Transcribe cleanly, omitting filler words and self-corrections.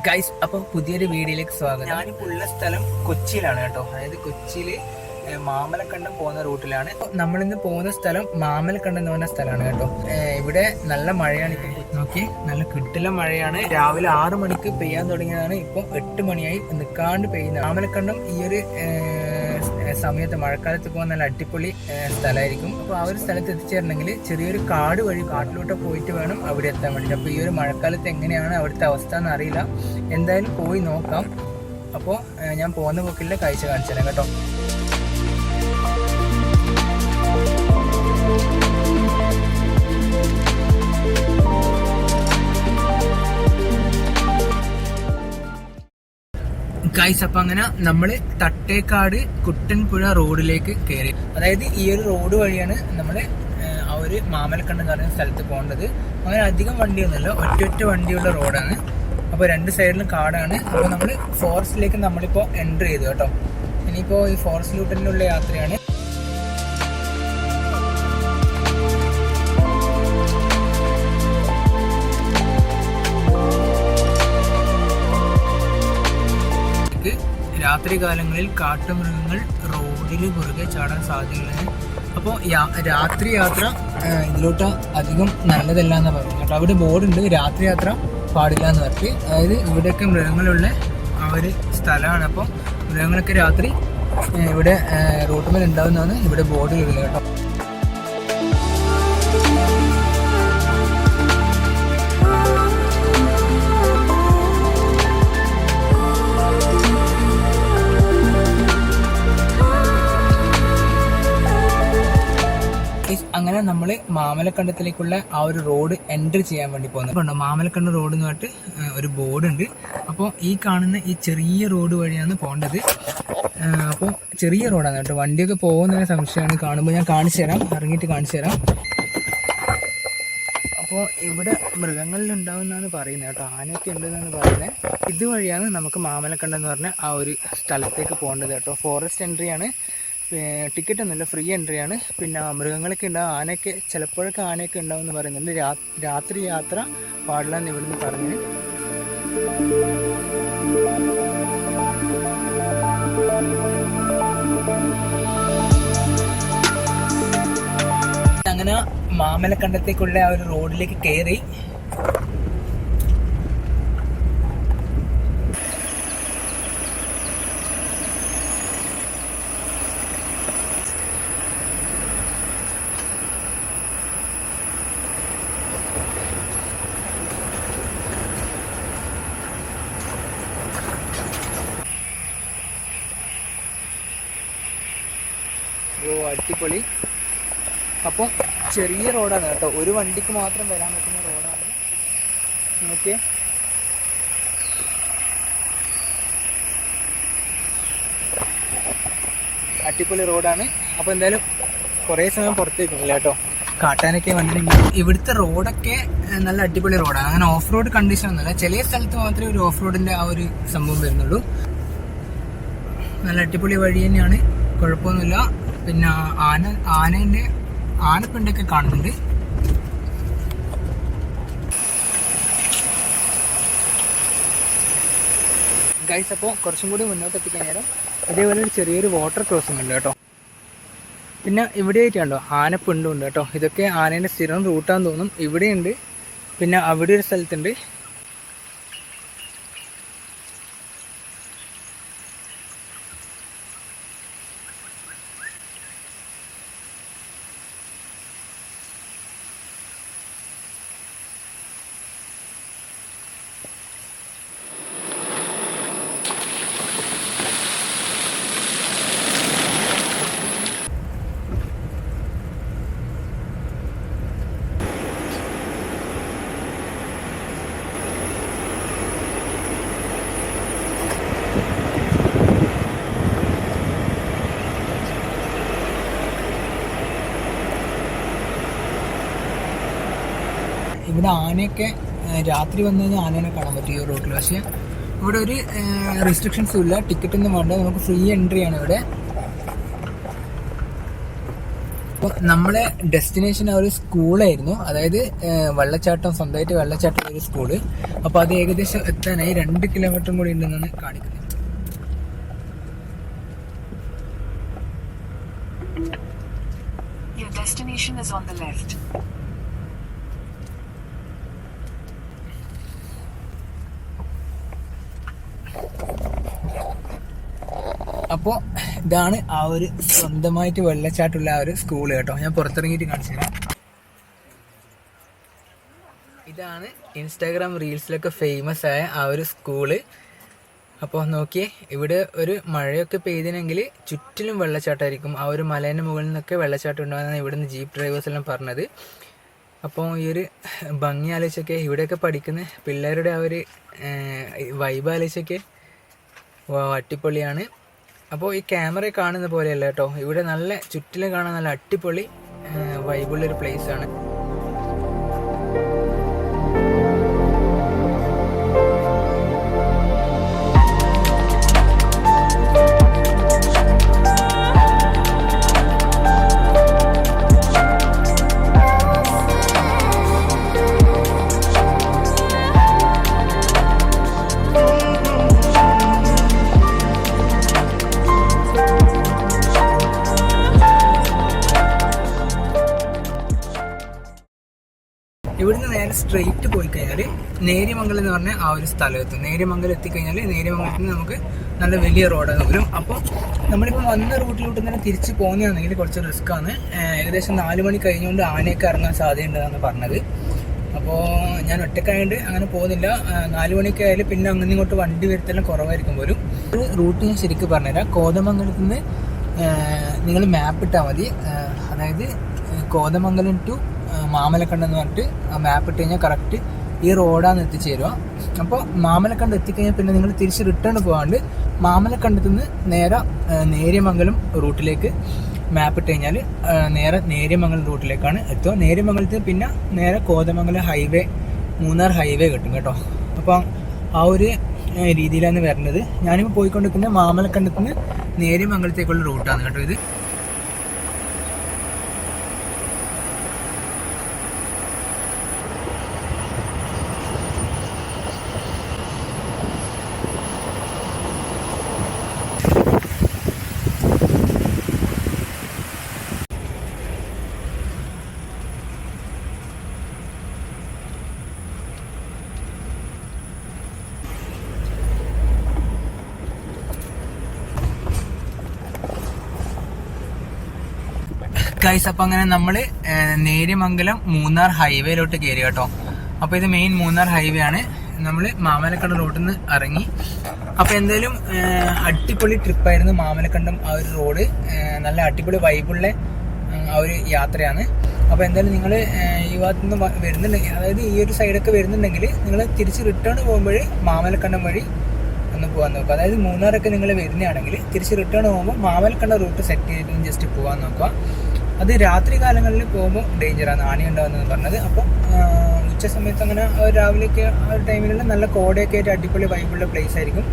Guys, അപ്പോൾ പുതിയൊരു വീഡിയോയിലേക്ക് സ്വാഗതം. ഞാനിപ്പോൾ ഉള്ള സ്ഥലം കൊച്ചിയിലാണ് കേട്ടോ. അതായത് കൊച്ചിയിൽ മാമലക്കണ്ടം പോകുന്ന റൂട്ടിലാണ്. നമ്മളിന്ന് പോകുന്ന സ്ഥലം മാമലക്കണ്ടം എന്ന് പറഞ്ഞ സ്ഥലമാണ് കേട്ടോ. ഇവിടെ നല്ല മഴയാണ്. ഇപ്പം നോക്കി, നല്ല കിട്ടില്ല മഴയാണ്. രാവിലെ 6 മണിക്ക് പെയ്യാൻ തുടങ്ങിയതാണ്. ഇപ്പം 8 മണിയായി നിൽക്കാണ്ട് പെയ്യുന്നത്. മാമലക്കണ്ടം ഈ ഒരു സമയത്ത് മഴക്കാലത്ത് പോകാൻ നല്ല അടിപൊളി സ്ഥലമായിരിക്കും. അപ്പോൾ ആ ഒരു സ്ഥലത്ത് എത്തിച്ചേരണമെങ്കിൽ ചെറിയൊരു കാട് വഴി കാട്ടിലോട്ട് പോയിട്ട് വേണം അവിടെ എത്താൻ വേണ്ടിയിട്ട്. അപ്പോൾ ഈ ഒരു മഴക്കാലത്ത് എങ്ങനെയാണ് അവിടുത്തെ അവസ്ഥ എന്ന് അറിയില്ല. എന്തായാലും പോയി നോക്കാം. അപ്പോൾ ഞാൻ പോകുന്ന പോക്കിലെ കാഴ്ച കാണിച്ചു തരാം കേട്ടോ. ഗൈസ്, അപ്പം അങ്ങനെ നമ്മൾ തട്ടേക്കാട് കുട്ടൻപുഴ റോഡിലേക്ക് കയറി. അതായത് ഈ ഒരു റോഡ് വഴിയാണ് നമ്മൾ ആ ഒരു മാമലക്കണ്ടം എന്ന് പറയുന്ന സ്ഥലത്ത് പോകേണ്ടത്. അങ്ങനെ അധികം വണ്ടിയൊന്നുമില്ല, ഒറ്റ വണ്ടിയുള്ള റോഡാണ്. അപ്പോൾ 2 സൈഡിലും കാടാണ്. അപ്പോൾ നമ്മൾ ഫോറസ്റ്റിലേക്ക് നമ്മളിപ്പോൾ എൻ്റർ ചെയ്തു കേട്ടോ. ഇനിയിപ്പോൾ ഈ ഫോറസ്റ്റ് റൂട്ടിലുള്ള യാത്രയാണ്. രാത്രി കാലങ്ങളിൽ കാട്ടുമൃഗങ്ങൾ റോഡിൽ കുറുകെ ചാടാൻ സാധ്യതയുള്ളത്. അപ്പോൾ രാത്രി യാത്ര ഇതിലോട്ട് അധികം നല്ലതല്ല എന്ന് പറയുന്നത് കേട്ടോ. അവിടെ ബോർഡുണ്ട്, രാത്രി യാത്ര പാടില്ല എന്ന് പറഞ്ഞിട്ട്. അതായത് ഇവിടെയൊക്കെ മൃഗങ്ങളുള്ള ആ ഒരു സ്ഥലമാണ്. അപ്പോൾ മൃഗങ്ങളൊക്കെ രാത്രി ഇവിടെ റോട്ടുമേൽ ഉണ്ടാവുന്നതാണ് ഇവിടെ ബോർഡിലുള്ളത് കേട്ടോ. അങ്ങനെ നമ്മൾ മാമലക്കണ്ടത്തിലേക്കുള്ള ആ ഒരു റോഡ് എൻ്റർ ചെയ്യാൻ വേണ്ടി പോകുന്നത്. മാമലക്കണ്ടം റോഡ് എന്ന് പറഞ്ഞിട്ട് ഒരു ബോർഡ് ഉണ്ട്. അപ്പോൾ ഈ കാണുന്ന ഈ ചെറിയ റോഡ് വഴിയാണ് പോകേണ്ടത്. അപ്പോൾ ചെറിയ റോഡാണ് കേട്ടോ. വണ്ടിയൊക്കെ പോകുന്നതിന് സംശയമാണ്. കാണുമ്പോൾ ഞാൻ കാണിച്ചു തരാം, ഇറങ്ങിയിട്ട് കാണിച്ചു തരാം. അപ്പോൾ ഇവിടെ മൃഗങ്ങളിൽ ഉണ്ടാവുന്നതാണ് പറയുന്നത് കേട്ടോ. ആനയൊക്കെ ഉണ്ടെന്നാണ് പറയുന്നത്. ഇതുവഴിയാണ് നമുക്ക് മാമലക്കണ്ടം എന്ന് പറഞ്ഞ ആ ഒരു സ്ഥലത്തേക്ക് പോകേണ്ടത് കേട്ടോ. ഫോറസ്റ്റ് എൻട്രിയാണ്, ടിക്കറ്റ് ഒന്നുമില്ല, ഫ്രീ എൻട്രി ആണ്. പിന്നെ മൃഗങ്ങളൊക്കെ ഉണ്ടാവും. ആനയൊക്കെ ചിലപ്പോഴൊക്കെ ആനയൊക്കെ ഉണ്ടാവും എന്ന് പറയുന്നുണ്ട്. രാത്രി യാത്ര പാടില്ല എന്ന് ഇവിടുന്ന് പറഞ്ഞു. അങ്ങനെ മാമലക്കണ്ടത്തേക്കുള്ള ആ ഒരു റോഡിലേക്ക് കയറി. അടിപൊളി. അപ്പോൾ ചെറിയ റോഡാണ് കേട്ടോ. ഒരു വണ്ടിക്ക് മാത്രം വരാൻ പറ്റുന്ന റോഡാണ്. ഓക്കെ, അടിപൊളി റോഡാണ്. അപ്പോൾ എന്തായാലും കുറേ സമയം പുറത്തേക്കില്ല കേട്ടോ. കാട്ടാനൊക്കെ വന്നിട്ടുണ്ടെങ്കിൽ ഇവിടുത്തെ റോഡൊക്കെ നല്ല അടിപൊളി റോഡാണ്. അങ്ങനെ ഓഫ് റോഡ് കണ്ടീഷൻ ഒന്നുമില്ല. ചില സ്ഥലത്ത് മാത്രമേ ഒരു ഓഫ് റോഡിൻ്റെ ആ ഒരു സംഭവം വരുന്നുള്ളൂ. നല്ല അടിപൊളി വഴി തന്നെയാണ്, കുഴപ്പമൊന്നുമില്ല. പിന്നെ ആനപ്പിണ്ടൊക്കെ കാണുന്നുണ്ട്. ഗൈസ്, അപ്പോൾ കുറച്ചും കൂടി മുന്നോട്ട് എത്തിക്കഴിഞ്ഞാൽ ഇതേപോലെ ഒരു ചെറിയൊരു വാട്ടർ ക്രോസിംഗ് ഉണ്ട് കേട്ടോ. പിന്നെ ഇവിടെ ആയിട്ടുണ്ടോ ആനപ്പിണ്ടും ഉണ്ട് കേട്ടോ. ഇതൊക്കെ ആനേൻ്റെ സ്ഥിരം റൂട്ടാന്ന് തോന്നും. ഇവിടെയുണ്ട്, പിന്നെ അവിടെ ഒരു സ്ഥലത്തുണ്ട്. ഇവിടെ ആനയൊക്കെ രാത്രി വന്നു കഴിഞ്ഞാൽ ആനേനെ കാണാൻ പറ്റും ഈ റോഡിൽ. പക്ഷേ ഇവിടെ ഒരു റെസ്ട്രിക്ഷൻസും ഇല്ല, ടിക്കറ്റ് ഒന്നും വേണ്ട, നമുക്ക് ഫ്രീ എൻട്രി ആണ് ഇവിടെ. നമ്മളെ ഡെസ്റ്റിനേഷൻ ആ ഒരു സ്കൂളായിരുന്നു, അതായത് വെള്ളച്ചാട്ടം, സ്വന്തമായിട്ട് വെള്ളച്ചാട്ടം ഒരു സ്കൂള്. അപ്പോൾ അത് ഏകദേശം എത്താനായി 2 കിലോമീറ്ററും കൂടി ഉണ്ടെന്നാണ് കാണിക്കുന്നത്. Your destination is on the left. അപ്പോൾ ഇതാണ് ആ ഒരു സ്വന്തമായിട്ട് വെള്ളച്ചാട്ടമുള്ള ആ ഒരു സ്കൂള് കേട്ടോ. ഞാൻ പുറത്തിറങ്ങിയിട്ട് കാണിച്ചു തരാം. ഇതാണ് ഇൻസ്റ്റാഗ്രാം റീൽസിലൊക്കെ ഫേമസ് ആയ ആ ഒരു സ്കൂള്. അപ്പോൾ നോക്കിയേ, ഇവിടെ ഒരു മഴയൊക്കെ പെയ്തിനെങ്കിൽ ചുറ്റിലും വെള്ളച്ചാട്ടമായിരിക്കും. ആ ഒരു മലേൻ്റെ മുകളിൽ നിന്നൊക്കെ വെള്ളച്ചാട്ടം ഉണ്ടാകുന്നതാണ് ഇവിടുന്ന് ജീപ്പ് ഡ്രൈവേഴ്സ് എല്ലാം പറഞ്ഞത്. അപ്പോൾ ഈ ഒരു ഭംഗി ആലോചിച്ചൊക്കെ, ഇവിടെയൊക്കെ പഠിക്കുന്ന പിള്ളേരുടെ ആ ഒരു വൈബ് ആലോചിച്ചൊക്കെ അടിപൊളിയാണ്. അപ്പോൾ ഈ ക്യാമറ കാണുന്ന പോലെയല്ല കേട്ടോ, ഇവിടെ നല്ല ചുറ്റിലും കാണാൻ നല്ല അടിപൊളി വൈബുള്ളൊരു പ്ലേസാണ്. ഇവിടുന്ന് നേരെ സ്ട്രെയിറ്റ് പോയി കഴിഞ്ഞാൽ നേര്യമംഗലം എന്ന് പറഞ്ഞ ആ ഒരു സ്ഥലം എത്തും. നേര്യമംഗലം എത്തിക്കഴിഞ്ഞാൽ നേര്യമംഗലത്തിൽ നിന്ന് നമുക്ക് നല്ല വലിയ റോഡാണ് വരും. അപ്പോൾ നമ്മളിപ്പോൾ വന്ന റൂട്ടിലോട്ട് തന്നെ തിരിച്ച് പോകുന്നതാണെങ്കിൽ കുറച്ച് റിസ്ക്കാണ്. ഏകദേശം 4 മണി കഴിഞ്ഞുകൊണ്ട് ആനയൊക്കെ ഇറങ്ങാൻ സാധ്യതയുണ്ടെന്നാണ് പറഞ്ഞത്. അപ്പോൾ ഞാൻ ഒറ്റക്കായതുകൊണ്ട് അങ്ങനെ പോകുന്നില്ല. 4 മണിക്ക് ആയാലും പിന്നെ അങ്ങനെ ഇങ്ങോട്ട് വണ്ടി വരുത്തെല്ലാം കുറവായിരിക്കും പോലും. ഒരു റൂട്ട് ഞാൻ ശരിക്കും പറഞ്ഞുതരാം. കോതമംഗലത്ത് നിന്ന് നിങ്ങൾ മാപ്പ് ഇട്ടാൽ മതി. അതായത് കോതമംഗലം ടു മാമലക്കണ്ടം എന്ന് പറഞ്ഞിട്ട് മാപ്പ് ഇട്ട് കഴിഞ്ഞാൽ കറക്റ്റ് ഈ റോഡാന്ന് എത്തിച്ചേരുക. അപ്പോൾ മാമലക്കണ്ടം എത്തിക്കഴിഞ്ഞാൽ പിന്നെ നിങ്ങൾ തിരിച്ച് റിട്ടേൺ പോകാണ്ട് മാമലക്കണ്ടത്തു നിന്ന് നേരെ നേര്യമംഗലം റൂട്ടിലേക്ക് മാപ്പ് ഇട്ട് കഴിഞ്ഞാൽ നേരെ നേര്യമംഗലം റൂട്ടിലേക്കാണ് എത്തുക. നേര്യമംഗലത്തിൽ പിന്നെ നേരെ കോതമംഗലം ഹൈവേ, മൂന്നാർ ഹൈവേ കിട്ടും കേട്ടോ. അപ്പോൾ ആ ഒരു രീതിയിലാണ് വരുന്നത്. ഞാനിപ്പോൾ പോയിക്കൊണ്ടിരിക്കുന്നത് മാമലക്കണ്ടത്തു നിന്ന് നേര്യമംഗലത്തേക്കുള്ള റൂട്ടാണ് കേട്ടോ ഇത്. ഗൈസ്, അപ്പം അങ്ങനെ നമ്മൾ നേര്യമംഗലം മൂന്നാർ ഹൈവേയിലോട്ട് കയറി കേട്ടോ. അപ്പോൾ ഇത് മെയിൻ മൂന്നാർ ഹൈവേ ആണ്. നമ്മൾ മാമലക്കണ്ടം റോഡിൽ നിന്ന് ഇറങ്ങി. അപ്പോൾ എന്തായാലും അടിപൊളി ട്രിപ്പായിരുന്നു മാമലക്കണ്ടം ആ ഒരു റോഡ്. നല്ല അടിപൊളി വൈബുള്ള ആ ഒരു യാത്രയാണ്. അപ്പോൾ എന്തായാലും നിങ്ങൾ ഈ ഭാഗത്തു നിന്ന് വരുന്നുണ്ടെങ്കിൽ, അതായത് ഈ ഒരു സൈഡൊക്കെ വരുന്നുണ്ടെങ്കിൽ നിങ്ങൾ തിരിച്ച് റിട്ടേൺ പോകുമ്പോൾ മാമലക്കണ്ടം വഴി ഒന്ന് പോകാൻ നോക്കുക. അതായത് മൂന്നാറൊക്കെ നിങ്ങൾ വരുന്നതാണെങ്കിൽ തിരിച്ച് റിട്ടേൺ പോകുമ്പോൾ മാമലക്കണ്ടം റൂട്ട് സെറ്റ് ചെയ്തിട്ട് ജസ്റ്റ് പോകാൻ നോക്കുക. അത് രാത്രി കാലങ്ങളിൽ പോകുമ്പോൾ ഡേഞ്ചറാണ്, ആനയുണ്ടാകുന്നതെന്ന് പറഞ്ഞത്. അപ്പം ഉച്ച സമയത്ത് അങ്ങനെ രാവിലെയൊക്കെ ആ ഒരു ടൈമിലുള്ള നല്ല കോടയൊക്കെ ആയിട്ട് അടിപൊളി വൈബുള്ള പ്ലേസ് ആയിരിക്കും.